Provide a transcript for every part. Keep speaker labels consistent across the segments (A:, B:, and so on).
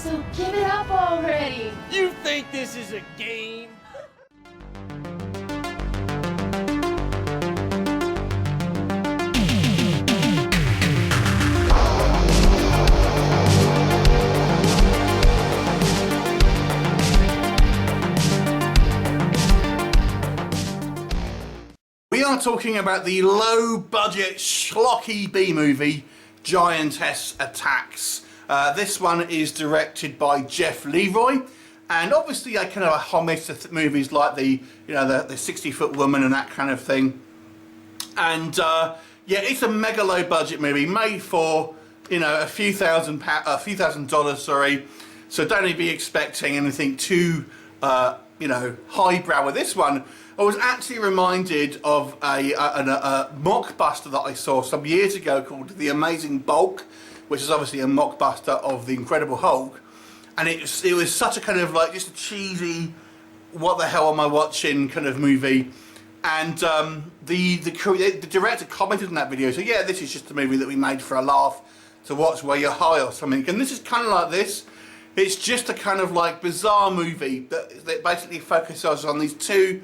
A: so give it up already.
B: You think this is a game?
C: We are talking about the low-budget, schlocky B-movie, Giantess Attacks. This one is directed by Jeff Leroy, and obviously a kind of a homage to movies like the 60-Foot Woman and that kind of thing. And yeah, it's a mega low-budget movie made for a few thousand dollars. Sorry, so don't be expecting anything too highbrow with this one. I was actually reminded of a mockbuster that I saw some years ago called The Amazing Bulk, which is obviously a mockbuster of The Incredible Hulk, and it was such a kind of like just a cheesy, what the hell am I watching kind of movie, and the director commented on that video, so yeah, this is just a movie that we made for a laugh to watch while you're high or something, and this is kind of like this. It's just a kind of like bizarre movie that basically focuses on these two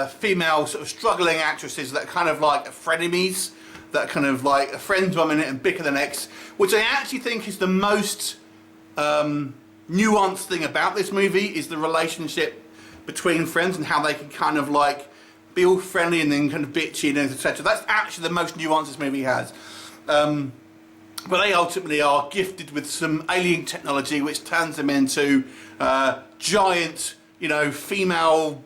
C: female sort of struggling actresses that are kind of like frenemies, that kind of like are friends 1 minute and bicker the next, which I actually think is the most nuanced thing about this movie, is the relationship between friends and how they can kind of like be all friendly and then kind of bitchy and etc. That's actually the most nuance this movie has. But they ultimately are gifted with some alien technology which turns them into giant, female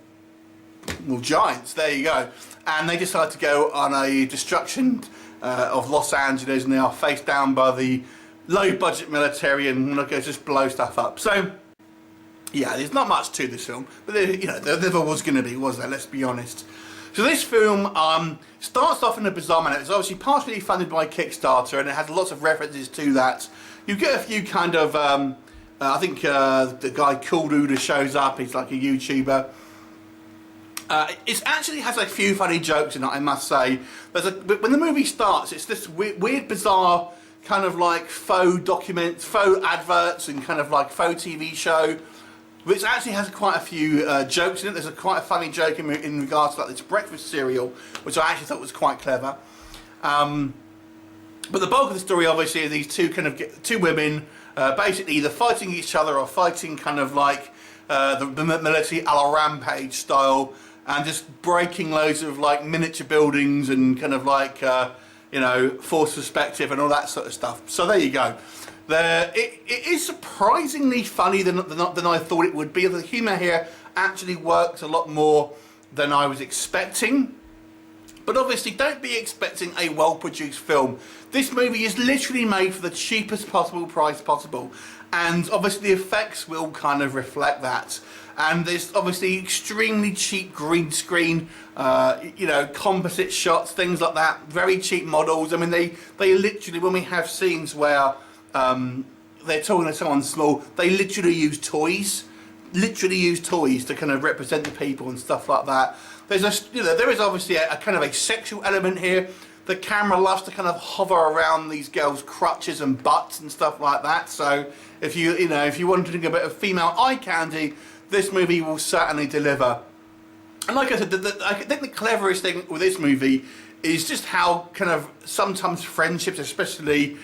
C: giants, there you go, and they decide to go on a destruction of Los Angeles, and they are faced down by the low budget military and just blow stuff up. So yeah, there's not much to this film, but there never was going to be, was there? Let's be honest. So this film starts off in a bizarre manner. It's obviously partially funded by Kickstarter, and it has lots of references to that. You get a few kind of I think the guy Cool Dude shows up. He's like a YouTuber. It actually has a few funny jokes in it, I must say. When the movie starts, it's this weird, bizarre kind of like faux adverts and kind of like faux TV show, which actually has quite a few jokes in it. There's quite a funny joke in regards to like this breakfast cereal, which I actually thought was quite clever. But the bulk of the story, obviously, are these two women basically either fighting each other or fighting kind of like the military a la Rampage style, and just breaking loads of like miniature buildings and kind of like forced perspective and all that sort of stuff. So there you go. It is surprisingly funny than I thought it would be. The humour here actually works a lot more than I was expecting. But obviously, don't be expecting a well-produced film. This movie is literally made for the cheapest possible price possible, and obviously the effects will kind of reflect that. And there's obviously extremely cheap green screen, composite shots, things like that. Very cheap models. I mean, they literally, when we have scenes where they're talking to someone small, they literally use toys. To kind of represent the people and stuff like that. There is obviously a kind of a sexual element here. The camera loves to kind of hover around these girls' crotches and butts and stuff like that. So if you wanted to get a bit of female eye candy, this movie will certainly deliver. And like I said, I think the cleverest thing with this movie is just how kind of sometimes friendships, especially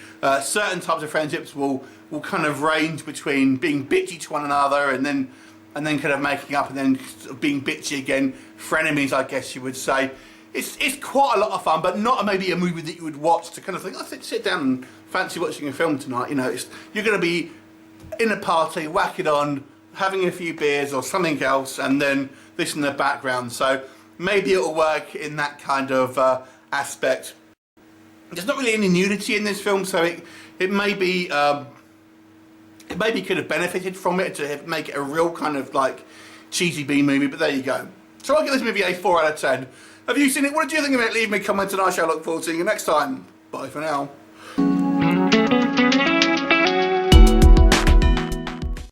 C: certain types of friendships, will kind of range between being bitchy to one another and then kind of making up and then being bitchy again. Frenemies, I guess you would say. It's quite a lot of fun, but not maybe a movie that you would watch to kind of think, oh, sit down and fancy watching a film tonight. You're going to be in a party, whack it on, having a few beers or something else, and then this in the background. So maybe it'll work in that kind of aspect. There's not really any nudity in this film, so it maybe could have benefited from it to make it a real kind of like cheesy B movie. But there you go. So I'll give this movie a 4 out of 10. Have you seen it? What did you think of it? Leave me a comment and I shall look forward to seeing you next time. Bye for now.